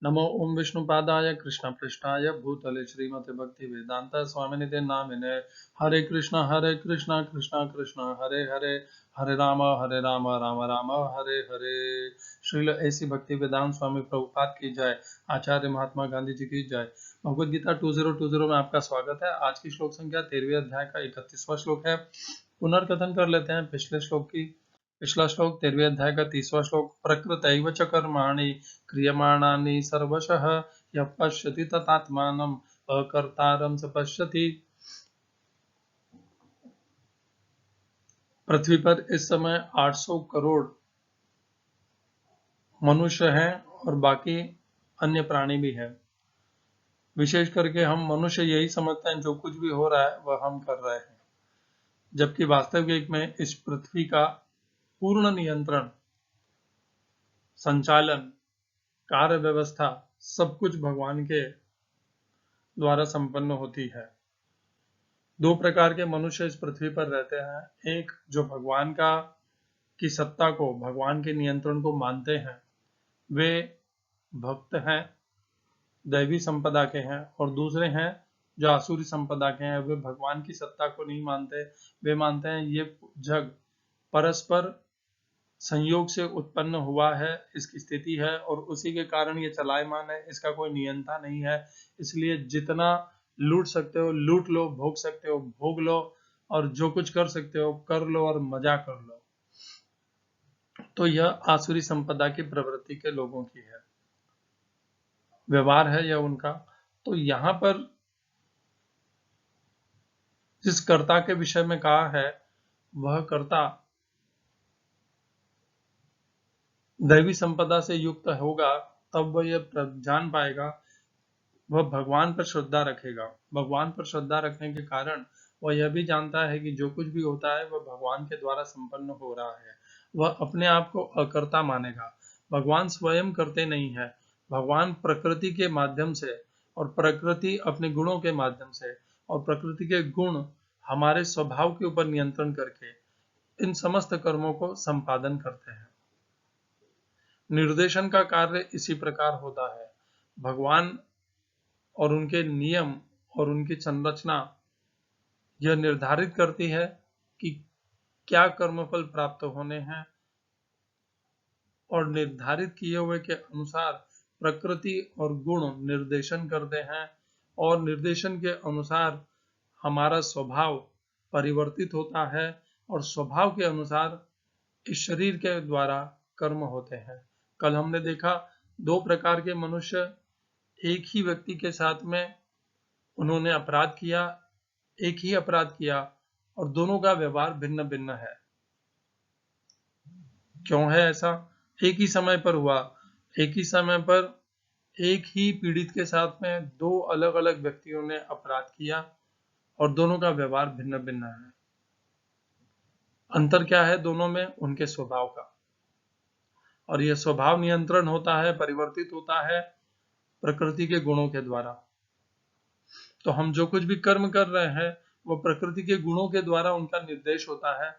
नमो ओम विष्णुपादाय कृष्णपृष्ठाय भूतले श्रीमते भक्ति वेदांता स्वामिनिते नामिने हरे कृष्णा कृष्णा कृष्णा हरे हरे हरे राम राम राम हरे हरे। श्रील ऐसी भक्ति वेदांत स्वामी प्रभुपाद की जय। आचार्य महात्मा गांधी जी की जय। भगवद गीता 2020 में आपका स्वागत है। आज की श्लोक संख्या 13वें अध्याय का 31वां श्लोक है। पुनर्कथन कर लेते हैं पिछले श्लोक की। पिछला श्लोक 13वें अध्याय का 30वां श्लोक। प्रकृतैव च कर्माणि क्रियमाणानि सर्वशः यः पश्यति तथात्मानम् अकर्तारं स पश्यति। पृथ्वी पर इस समय 800 करोड़ मनुष्य हैं और बाकी अन्य प्राणी भी हैं। विशेष करके हम मनुष्य यही समझते हैं जो कुछ भी हो रहा है वह हम कर रहे हैं, जबकि वास्तविक में इस पृथ्वी का पूर्ण नियंत्रण, संचालन, कार्य व्यवस्था सब कुछ भगवान के द्वारा संपन्न होती है। दो प्रकार के मनुष्य इस पृथ्वी पर रहते हैं। एक जो भगवान की सत्ता को, भगवान के नियंत्रण को मानते हैं, वे भक्त हैं, दैवी संपदा के हैं। और दूसरे हैं जो आसुरी संपदा के हैं, वे भगवान की सत्ता को नहीं मानते। वे मानते हैं ये जग परस्पर संयोग से उत्पन्न हुआ है, इसकी स्थिति है और उसी के कारण ये चलायमान है, इसका कोई नियंता नहीं है। इसलिए जितना लूट सकते हो लूट लो, भोग सकते हो भोग लो, और जो कुछ कर सकते हो कर लो और मजा कर लो। तो यह आसुरी संपदा की प्रवृत्ति के लोगों की है, व्यवहार है यह उनका। तो यहाँ पर जिस कर्ता के विषय में कहा है, वह कर्ता दैवी संपदा से युक्त होगा, तब वह यह जान पाएगा, वह भगवान पर श्रद्धा रखेगा। भगवान पर श्रद्धा रखने के कारण वह यह भी जानता है कि जो कुछ भी होता है वह भगवान के द्वारा संपन्न हो रहा है। वह अपने आप को अकर्ता मानेगा। भगवान स्वयं करते नहीं है। भगवान प्रकृति के माध्यम से और प्रकृति अपने गुणों के माध्यम से और प्रकृति के गुण हमारे स्वभाव के ऊपर नियंत्रण करके इन समस्त कर्मों को संपादन करते हैं। निर्देशन का कार्य इसी प्रकार होता है। भगवान और उनके नियम और उनकी संरचना यह निर्धारित करती है कि क्या कर्मफल प्राप्त होने हैं, और निर्धारित किए हुए के अनुसार प्रकृति और गुण निर्देशन करते हैं, और निर्देशन के अनुसार हमारा स्वभाव परिवर्तित होता है, और स्वभाव के अनुसार इस शरीर के द्वारा कर्म होते हैं। कल हमने देखा दो प्रकार के मनुष्य एक ही व्यक्ति के साथ में उन्होंने अपराध किया, एक ही अपराध किया, और दोनों का व्यवहार भिन्न भिन्न है। क्यों है ऐसा? एक ही समय पर हुआ, एक ही समय पर एक ही पीड़ित के साथ में दो अलग अलग व्यक्तियों ने अपराध किया और दोनों का व्यवहार भिन्न भिन्न है। अंतर क्या है दोनों में? उनके स्वभाव का। और यह स्वभाव नियंत्रण होता है, परिवर्तित होता है प्रकृति के गुणों के द्वारा। तो हम जो कुछ भी कर्म कर रहे हैं वो प्रकृति के गुणों के द्वारा उनका निर्देश होता है,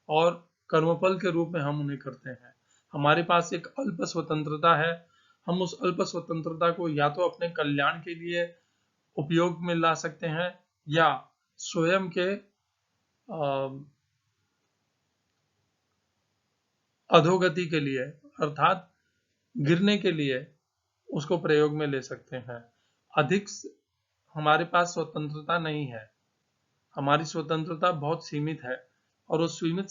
और कर्मफल के रूप में हम उन्हें करते हैं। हमारे पास एक अल्प स्वतंत्रता है। हम उस अल्प स्वतंत्रता को या तो अपने कल्याण के लिए उपयोग में ला सकते हैं, या स्वयं के अधोगति के लिए, अर्थात गिरने के लिए उसको प्रयोग में ले सकते हैं। अधिक हमारे पास स्वतंत्रता नहीं है। हमारी स्वतंत्रता बहुत सीमित है, और उस सीमित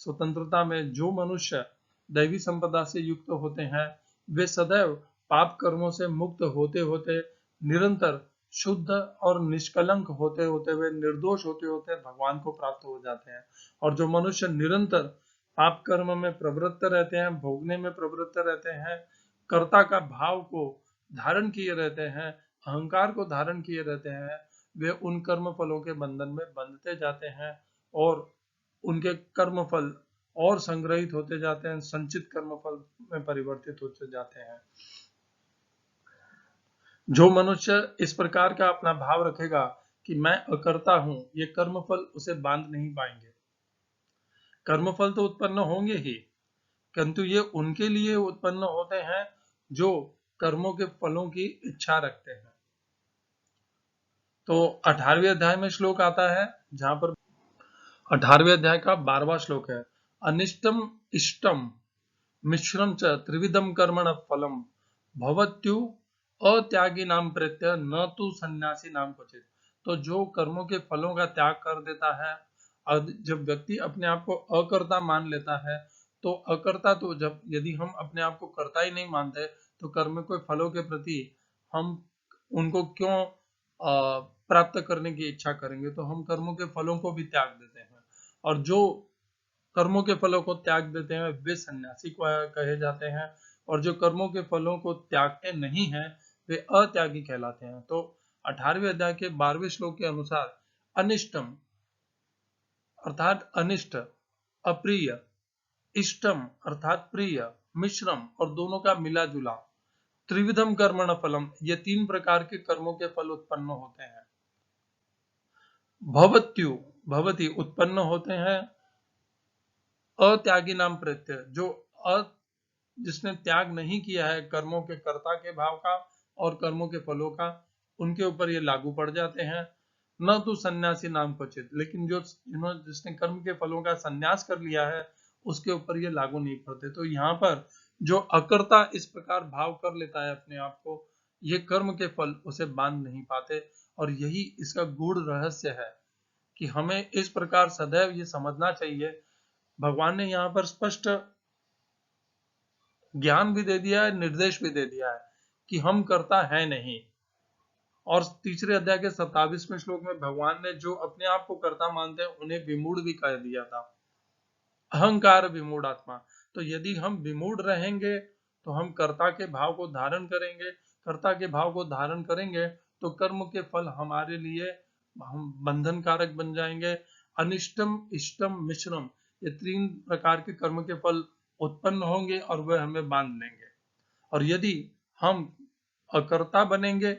स्वतंत्रता में जो मनुष्य दैवी संपदा से युक्त होते हैं, वे सदैव पाप कर्मों से मुक्त होते होते, निरंतर शुद्ध और निष्कलंक होते होते, वे निर्दोष होते होते भगवान को प्राप्त हो जाते हैं। और जो मनुष्य निरंतर पाप कर्म में प्रवृत्त रहते हैं, भोगने में प्रवृत्त रहते हैं, कर्ता का भाव को धारण किए रहते हैं, अहंकार को धारण किए रहते हैं, वे उन कर्म फलों के बंधन में बंधते जाते हैं, और उनके कर्म फल और संग्रहित होते जाते हैं, संचित कर्म फल में परिवर्तित होते जाते हैं। जो मनुष्य इस प्रकार का अपना भाव रखेगा कि मैं अकर्ता हूं, ये कर्मफल उसे बांध नहीं पाएंगे। कर्मफल तो उत्पन्न होंगे ही, किंतु ये उनके लिए उत्पन्न होते हैं जो कर्मों के फलों की इच्छा रखते हैं। तो 18वें अध्याय में श्लोक आता है जहां पर 18वें अध्याय का 12वां श्लोक है, अनिष्टम इष्टम मिश्रम च त्रिविधम कर्मण फलम भवत्यु अत्यागी नाम प्रत्यय न तो सन्यासी नाम क्वचित। तो जो कर्मों के फलों का त्याग कर देता है, और जब व्यक्ति अपने आप को अकर्ता मान लेता है, तो अकर्ता, तो जब यदि हम अपने आप को कर्ता ही नहीं मानते तो कर्म के फलों के प्रति हम उनको क्यों प्राप्त करने की इच्छा करेंगे। तो हम कर्मों के फलों को भी त्याग देते हैं, और जो कर्मों के फलों को त्याग देते हैं वे सन्यासी को कहे जाते हैं, और जो कर्मों के फलों को त्यागते नहीं हैं वे अत्यागी कहलाते हैं। तो 18वें अध्याय के 12वें श्लोक के अनुसार अनिष्टम अर्थात अनिष्ट, अप्रिय, इष्टम अर्थात प्रिय, मिश्रम और दोनों का मिला जुला, त्रिविधम कर्मण फलम, ये 3 प्रकार के कर्मों के फल उत्पन्न होते हैं। भवत्यु भवती उत्पन्न होते हैं, अत्यागी नाम प्रत्यय, जो जिसने त्याग नहीं किया है कर्मों के कर्ता के भाव का और कर्मों के फलों का, उनके ऊपर ये लागू पड़ जाते हैं। न तो सन्यासी नाम क्वचित, लेकिन जिसने कर्म के फलों का संन्यास कर लिया है उसके ऊपर ये लागू नहीं पड़ते। तो यहाँ पर जो अकर्ता इस प्रकार भाव कर लेता है अपने आप को, ये कर्म के फल उसे बांध नहीं पाते, और यही इसका गूढ़ रहस्य है कि हमें इस प्रकार सदैव ये समझना चाहिए। भगवान ने यहाँ पर स्पष्ट ज्ञान भी दे दिया है, निर्देश भी दे दिया है कि हम कर्ता है नहीं। और तीसरे अध्याय के 27वें श्लोक में भगवान ने जो अपने आप को कर्ता मानते हैं उन्हें विमूढ़ भी कह दिया था, अहंकार विमूढ़ आत्मा। तो यदि हम विमूढ़ रहेंगे तो हम कर्ता के भाव को धारण करेंगे, कर्ता के भाव को धारण करेंगे तो कर्म के फल हमारे लिए हम बंधन कारक बन जाएंगे। अनिष्टम इष्टम मिश्रम, ये 3 प्रकार के कर्म के फल उत्पन्न होंगे और वह हमें बांध लेंगे। और यदि हम अकर्ता बनेंगे,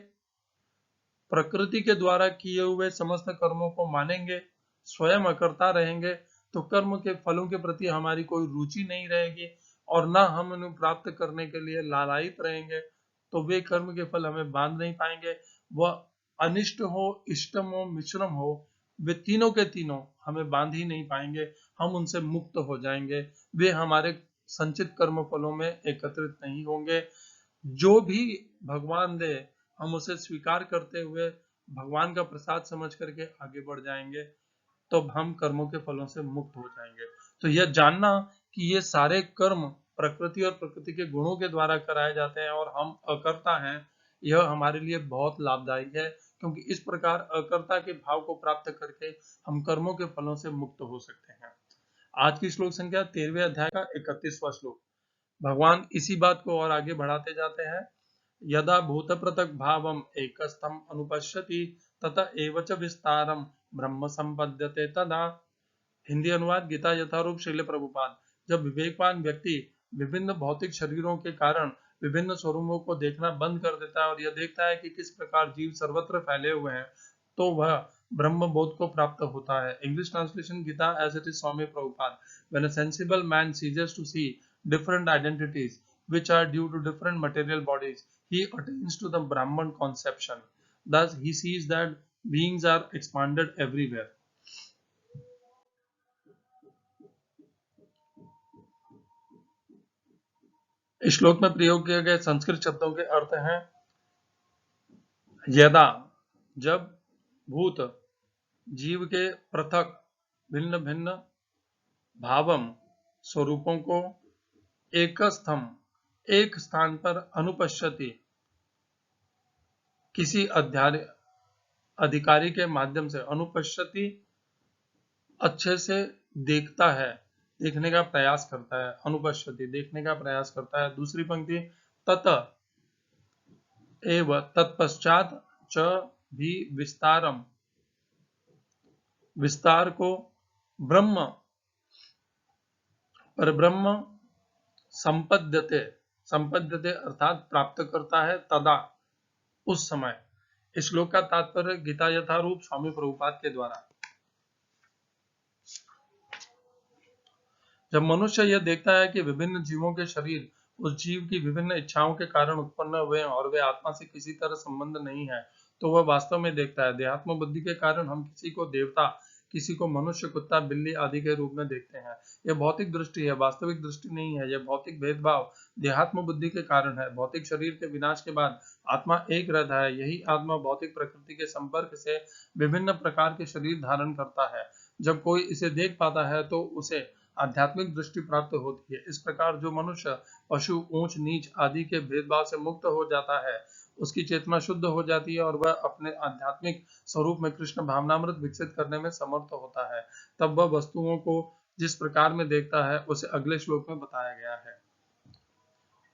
प्रकृति के द्वारा किए हुए समस्त कर्मों को मानेंगे, स्वयं अकर्ता रहेंगे, तो कर्म के फलों के प्रति हमारी कोई रुचि नहीं रहेगी और ना हम उन्हें प्राप्त करने के लिए लालायित रहेंगे, तो वे कर्म के फल हमें बांध नहीं पाएंगे। वह अनिष्ट हो, इष्टम हो, मिश्रम हो, वे तीनों के तीनों हमें बांध ही नहीं पाएंगे, हम उनसे मुक्त हो जाएंगे, वे हमारे संचित कर्म फलों में एकत्रित नहीं होंगे। जो भी भगवान दे हम उसे स्वीकार करते हुए भगवान का प्रसाद समझ करके आगे बढ़ जाएंगे, तो हम कर्मों के फलों से मुक्त हो जाएंगे। तो यह जानना कि ये सारे कर्म प्रकृति और प्रकृति के गुणों के द्वारा कराए जाते हैं और हम अकर्ता हैं, यह हमारे लिए बहुत लाभदायी है, क्योंकि इस प्रकार अकर्ता के भाव को प्राप्त करके हम कर्मों के फलों से मुक्त हो सकते हैं। आज की श्लोक संख्या 13वें अध्याय का 31वां श्लोक। भगवान इसी बात को और आगे बढ़ाते जाते हैं, यदा भूत पृथक भावम एकस्थम अनुपश्यति तत एव च विस्तारम ब्रह्म संपद्यते तदा। हिंदी अनुवाद गीता यथारूप श्रील प्रभुपाद। जब विवेकवान व्यक्ति विभिन्न भौतिक शरीरों के कारण विभिन्न स्वरूपों को देखना बंद कर देता है और यह देखता है कि किस प्रकार जीव सर्वत्र फैले हुए हैं, तो वह ब्रह्म बोध को प्राप्त होता है। English translation Gita as it is Swami Prabhupada. When a sensible man ceases to see different identities which are due to different material bodies, he attains to the Brahman conception. Thus, he sees that beings are expanded everywhere. इस श्लोक में प्रयोग किए गए संस्कृत शब्दों के अर्थ हैं, यदा, जब, भूत, जीव के पृथक भिन्न भिन्न भावम स्वरूपों को, एकस्थम एक स्थान पर, अनुपश्यति किसी अधिकारी के माध्यम से, अनुपश्यति अच्छे से देखता है, देखने का प्रयास करता है, अनुपश्यति देखने का प्रयास करता है। दूसरी पंक्ति, तत एव तत्पश्चात च भी विस्तारम, विस्तार को, ब्रह्म पर ब्रह्म, संपद्यते, संपद्यते अर्थात प्राप्त करता है, तदा उस समय। इस श्लोक का तात्पर्य गीता यथारूप स्वामी प्रभुपाद के द्वारा। जब मनुष्य यह देखता है कि विभिन्न जीवों के शरीर उस जीव की विभिन्न इच्छाओं के कारण उत्पन्न हुए हैं और वे आत्मा से किसी तरह संबंध नहीं है, तो वह वास्तव में देखता है। देहात्म बुद्धि के कारण हम किसी को देवता, किसी को मनुष्य, कुत्ता, बिल्ली आदि के रूप में देखते हैं। यह भौतिक दृष्टि है, वास्तविक दृष्टि नहीं है। यह भौतिक भेदभाव देहात्म बुद्धि के कारण है। भौतिक शरीर के विनाश के बाद आत्मा एक रहता है। यही आत्मा भौतिक प्रकृति के संपर्क से विभिन्न प्रकार के शरीर धारण करता है। जब कोई इसे देख पाता है तो उसे आध्यात्मिक दृष्टि प्राप्त होती है। इस प्रकार जो मनुष्य पशु, ऊंच नीच आदि के भेदभाव से मुक्त हो जाता है, उसकी चेतना शुद्ध हो जाती है और वह अपने आध्यात्मिक स्वरूप में कृष्ण भावनामृत विकसित करने में समर्थ होता है। तब वह वस्तुओं को जिस प्रकार में देखता है उसे अगले श्लोक में बताया गया है।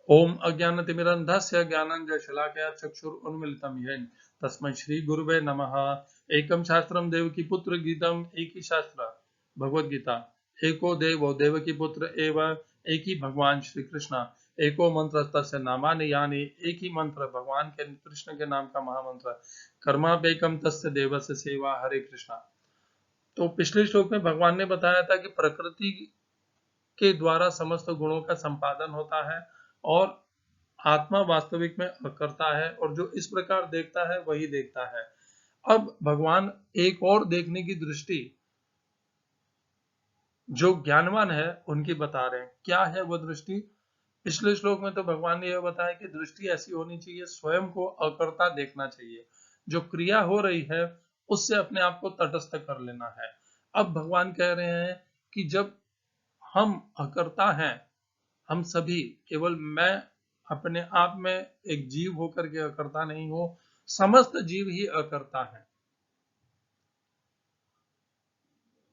ओम अज्ञानतिमिरन्धस्य ज्ञानाञ्जनशलाकया चक्षुरुन्मीलितं येन तस्मै श्री गुरुवे नमः। एकम शास्त्रम देवकी पुत्र गीतम, एक ही शास्त्र भगवद गीता। एको देवो देवकी पुत्र एव, एक ही भगवान श्री कृष्ण। एको मंत्र तस्य नामानि यानि, एक ही मंत्र भगवान के कृष्ण के नाम का महामंत्र। कर्मापेकम तस्य देवस्य सेवा, हरे कृष्णा। तो पिछले श्लोक में भगवान ने बताया था कि प्रकृति के द्वारा समस्त गुणों का संपादन होता है और आत्मा वास्तविक में करता है, और जो इस प्रकार देखता है वही देखता है। अब भगवान एक और देखने की दृष्टि जो ज्ञानवान है उनकी बता रहे हैं। क्या है वो दृष्टि? पिछले श्लोक में तो भगवान ने यह बताया कि दृष्टि ऐसी होनी चाहिए, स्वयं को अकर्ता देखना चाहिए। जो क्रिया हो रही है उससे अपने आप को तटस्थ कर लेना है। अब भगवान कह रहे हैं कि जब हम अकर्ता हैं, हम सभी, केवल मैं अपने आप में एक जीव होकर के अकर्ता नहीं हूं, समस्त जीव ही अकर्ता है।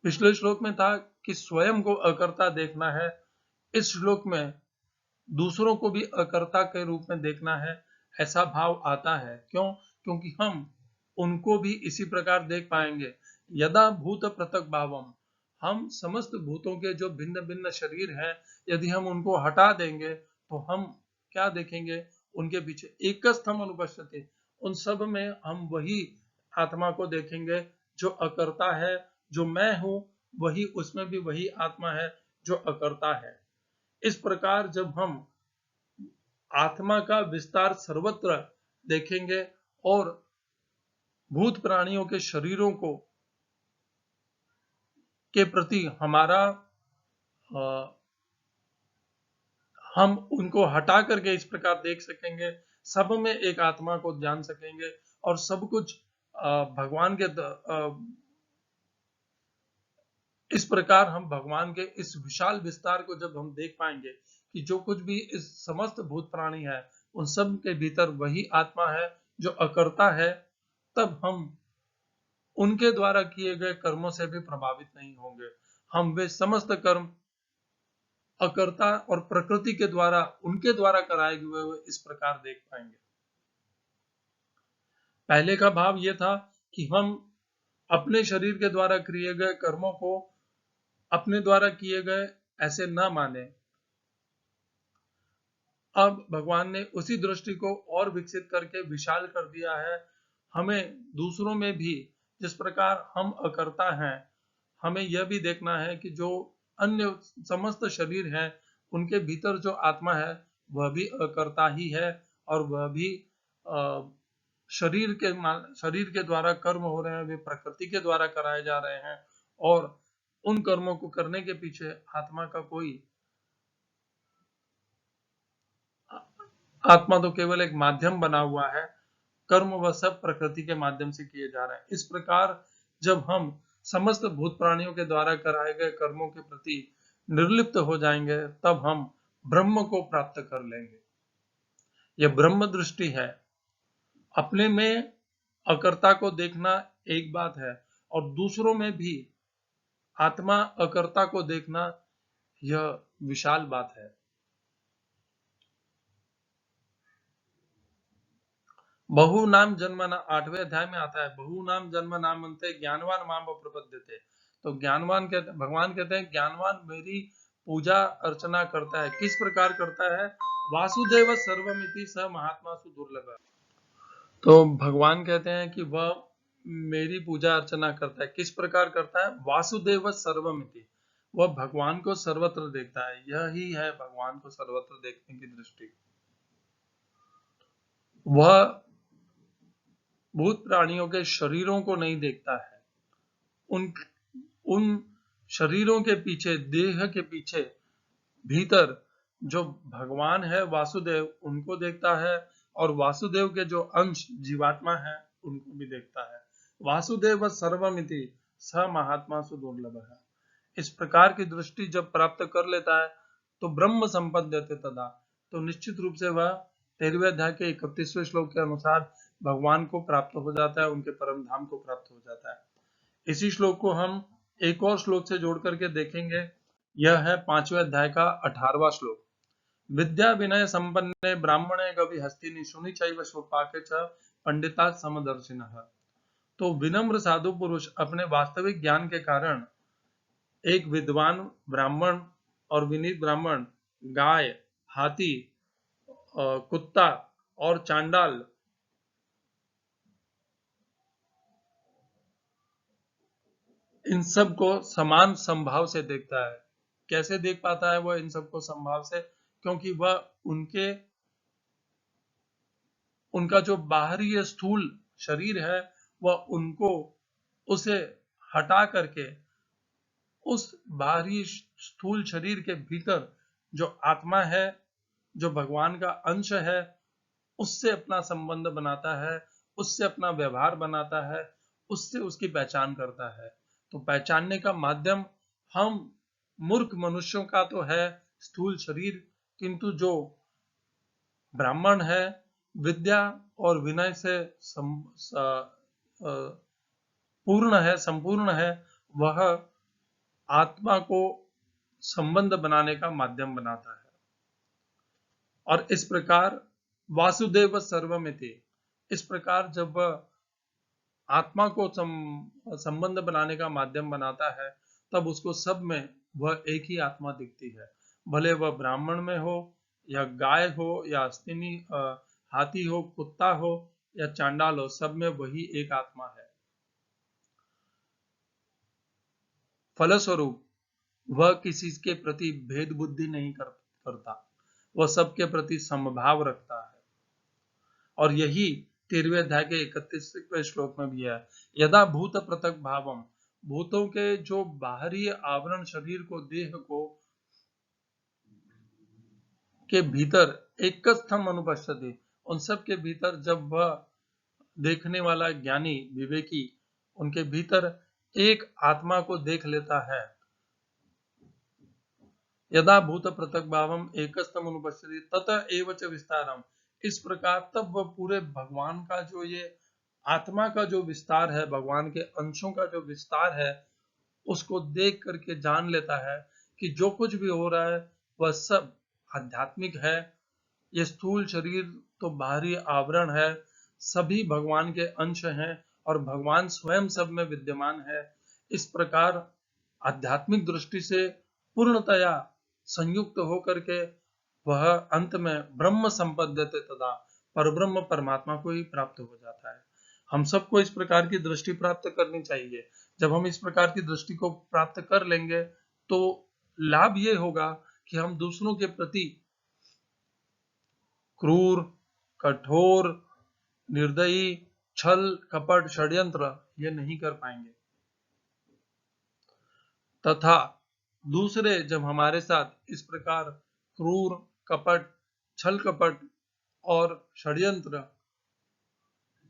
पिछले श्लोक में था कि स्वयं को अकर्ता देखना है। इस श्लोक में दूसरों को भी अकर्ता के रूप में देखना है, ऐसा भाव आता है। क्यों? क्योंकि हम उनको भी इसी प्रकार देख पाएंगे। यदा भूत पृथक भावम, हम समस्त भूतों के जो भिन्न भिन्न शरीर हैं, यदि हम उनको हटा देंगे तो हम क्या देखेंगे? उनके पीछे एकस्थम अनुपश्यते, उन सब में हम वही आत्मा को देखेंगे जो अकर्ता है। जो मैं हूं वही उसमें भी वही आत्मा है जो अकर्ता है। इस प्रकार जब हम आत्मा का विस्तार सर्वत्र देखेंगे और भूत प्राणियों के शरीरों को के प्रति हमारा हम उनको हटा करके इस प्रकार देख सकेंगे, सब में एक आत्मा को जान सकेंगे और सब कुछ भगवान के इस प्रकार हम भगवान के इस विशाल विस्तार को जब हम देख पाएंगे कि जो कुछ भी इस समस्त भूत प्राणी है उन सब के भीतर वही आत्मा है जो अकर्ता है, तब हम उनके द्वारा किए गए कर्मों से भी प्रभावित नहीं होंगे। हम वे समस्त कर्म अकर्ता और प्रकृति के द्वारा, उनके द्वारा कराए हुए इस प्रकार देख पाएंगे। पहले का भाव यह था कि हम अपने शरीर के द्वारा किए गए कर्मों को अपने द्वारा किए गए ऐसे न माने। अब भगवान ने उसी दृष्टि को और विकसित करके विशाल कर दिया है। हमें दूसरों में भी जिस प्रकार हम अकर्ता हैं, हमें यह भी देखना है कि जो अन्य समस्त शरीर हैं उनके भीतर जो आत्मा है वह भी अकर्ता ही है और वह भी शरीर के द्वारा कर्म हो रहे हैं, वे प्रकृति के द्वारा कराए जा रहे हैं और उन कर्मों को करने के पीछे आत्मा का कोई, आत्मा तो केवल एक माध्यम बना हुआ है। कर्म वह सब प्रकृति के माध्यम से किए जा रहे हैं। इस प्रकार जब हम समस्त भूत प्राणियों के द्वारा कराए गए कर्मों के प्रति निर्लिप्त हो जाएंगे तब हम ब्रह्म को प्राप्त कर लेंगे। यह ब्रह्म दृष्टि है। अपने में अकर्ता को देखना एक बात है और दूसरों में भी आत्मा अकर्ता को देखना यह विशाल बात है। बहु नाम जन्म, 8वें अध्याय में आता है, बहु नाम जन्म नामन्ते ज्ञानवान माम प्रपद्यते। तो ज्ञानवान कहते, भगवान कहते हैं ज्ञानवान मेरी पूजा अर्चना करता है। किस प्रकार करता है? वासुदेव सर्वमिति स महात्मा सु दुर्लभ। तो भगवान कहते हैं कि वह मेरी पूजा अर्चना करता है। किस प्रकार करता है? वासुदेव सर्वमिति, वह भगवान को सर्वत्र देखता है। यही है भगवान को सर्वत्र देखने की दृष्टि। वह भूत प्राणियों के शरीरों को नहीं देखता है, उन शरीरों के पीछे, देह के पीछे भीतर जो भगवान है वासुदेव, उनको देखता है, और वासुदेव के जो अंश जीवात्मा है उनको भी देखता है। वासुदेव सर्वमिति स महात्मा सुदुर्लभ है। इस प्रकार की दृष्टि जब प्राप्त कर लेता है तो ब्रह्म संपद्यते तदा, तो निश्चित रूप से वह 13वें अध्याय के 31वें श्लोक के अनुसार भगवान को प्राप्त हो जाता है, उनके परम धाम को प्राप्त हो जाता है। इसी श्लोक को हम एक और श्लोक से जोड़ करके देखेंगे। यह है 5वें अध्याय का 18वां श्लोक। विद्या विनय संपन्ने ब्राह्मणे गवि हस्तिनि शुनि चैव स्वपाके च पंडिता समदर्शिनः। तो विनम्र साधु पुरुष अपने वास्तविक ज्ञान के कारण एक विद्वान ब्राह्मण और विनीत ब्राह्मण, गाय, हाथी, कुत्ता और चांडाल इन सब को समान संभाव से देखता है। कैसे देख पाता है वह इन सबको संभाव से? क्योंकि वह उनका जो बाहरी स्थूल शरीर है वह उनको उसे हटा करके उस बाहरी स्थूल शरीर के भीतर जो आत्मा है, जो भगवान का अंश है, उससे अपना संबंध बनाता है, उससे अपना व्यवहार बनाता है, उससे उसकी पहचान करता है। तो पहचानने का माध्यम हम मूर्ख मनुष्यों का तो है स्थूल शरीर, किंतु जो ब्राह्मण है विद्या और विनय से पूर्ण है, संपूर्ण है, वह आत्मा को संबंध बनाने का माध्यम बनाता है। और इस प्रकार वासुदेव सर्वमिति, इस प्रकार जब वह आत्मा को संबंध बनाने का माध्यम बनाता है तब उसको सब में वह एक ही आत्मा दिखती है। भले वह ब्राह्मण में हो या गाय हो या अस्तिनी हाथी हो, कुत्ता हो या चांडाल हो, सब में वही एक आत्मा है। फलस्वरूप वह किसी के प्रति भेद बुद्धि नहीं करता, वह सबके प्रति समभाव रखता है। और यही 13वें अध्याय के 31वें श्लोक में भी है। यदा भूत पृथक भावम, भूतों के जो बाहरी आवरण शरीर को, देह को के भीतर एकस्थम अनुपस्थिति, उन सब के भीतर जब वह देखने वाला ज्ञानी विवेकी उनके भीतर एक आत्मा को देख लेता है, यदा भूत पृथक भावम एकस्थम अनुपस्थिति तत एव च विस्तारम, इस प्रकार तब वह पूरे भगवान का जो ये आत्मा का जो विस्तार है, भगवान के अंशों का जो विस्तार है, उसको देख करके जान लेता है कि जो कुछ भी हो रहा है वह सब आध्यात्मिक है। ये स्थूल शरीर तो बाहरी आवरण है, सभी भगवान के अंश हैं और भगवान स्वयं सब में विद्यमान है। इस प्रकार आध्यात्मिक दृष्टि से पूर्णतया संयुक्त होकर के वह अंत में ब्रह्म संपद्यते तदा, परब्रह्म परमात्मा को ही प्राप्त हो जाता है। हम सबको इस प्रकार की दृष्टि प्राप्त करनी चाहिए। जब हम इस प्रकार की दृष्टि को प्राप्त कर लेंगे तो लाभ ये होगा कि हम दूसरों के प्रति क्रूर, कठोर, निर्दयी, छल, कपट, षड्यंत्र ये नहीं कर पाएंगे, तथा दूसरे जब हमारे साथ इस प्रकार क्रूर, कपट, छल कपट और षड्यंत्र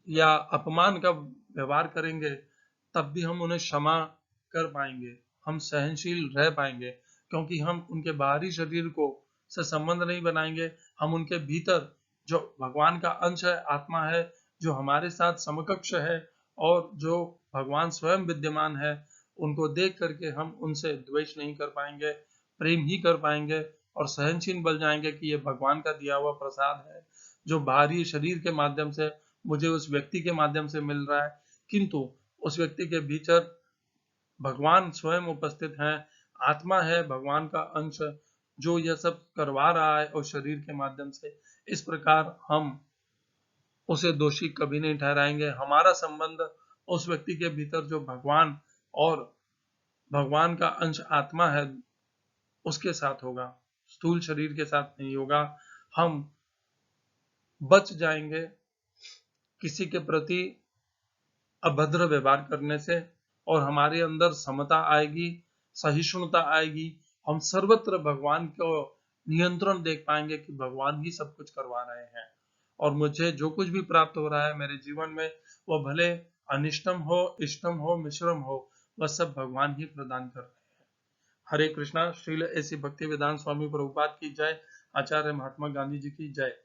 या अपमान का व्यवहार करेंगे तब भी हम उन्हें क्षमा कर पाएंगे, हम सहनशील रह पाएंगे, क्योंकि हम उनके बाहरी शरीर को से संबंध नहीं बनाएंगे। हम उनके भीतर जो भगवान का अंश है, आत्मा है, जो हमारे साथ समकक्ष है और जो भगवान स्वयं विद्यमान है, उनको देख करके हम उनसे द्वेष नहीं कर पाएंगे, प्रेम ही कर पाएंगे और सहनशील बन जाएंगे कि ये भगवान का दिया हुआ प्रसाद है जो बाहरी शरीर के माध्यम से मुझे उस व्यक्ति के माध्यम से मिल रहा है, किंतु उस व्यक्ति के भीतर भगवान स्वयं उपस्थित हैं, आत्मा है भगवान का अंश जो यह सब करवा रहा है और शरीर के माध्यम से। इस प्रकार हम उसे दोषी कभी नहीं ठहराएंगे। हमारा संबंध उस व्यक्ति के भीतर जो भगवान और भगवान का अंश आत्मा है उसके साथ होगा, स्थूल शरीर के साथ नहीं होगा। हम बच जाएंगे किसी के प्रति अभद्र व्यवहार करने से, और हमारे अंदर समता आएगी, सहिष्णुता आएगी। हम सर्वत्र भगवान को नियंत्रण देख पाएंगे कि भगवान ही सब कुछ करवा रहे हैं, और मुझे जो कुछ भी प्राप्त हो रहा है मेरे जीवन में, वह भले अनिष्टम हो, इष्टम हो, मिश्रम हो, वह सब भगवान ही प्रदान कर रहे हैं। हरे कृष्णा। श्रील ऐसी भक्ति वेदांत स्वामी प्रभुपाद की जय। आचार्य महात्मा गांधी जी की जय।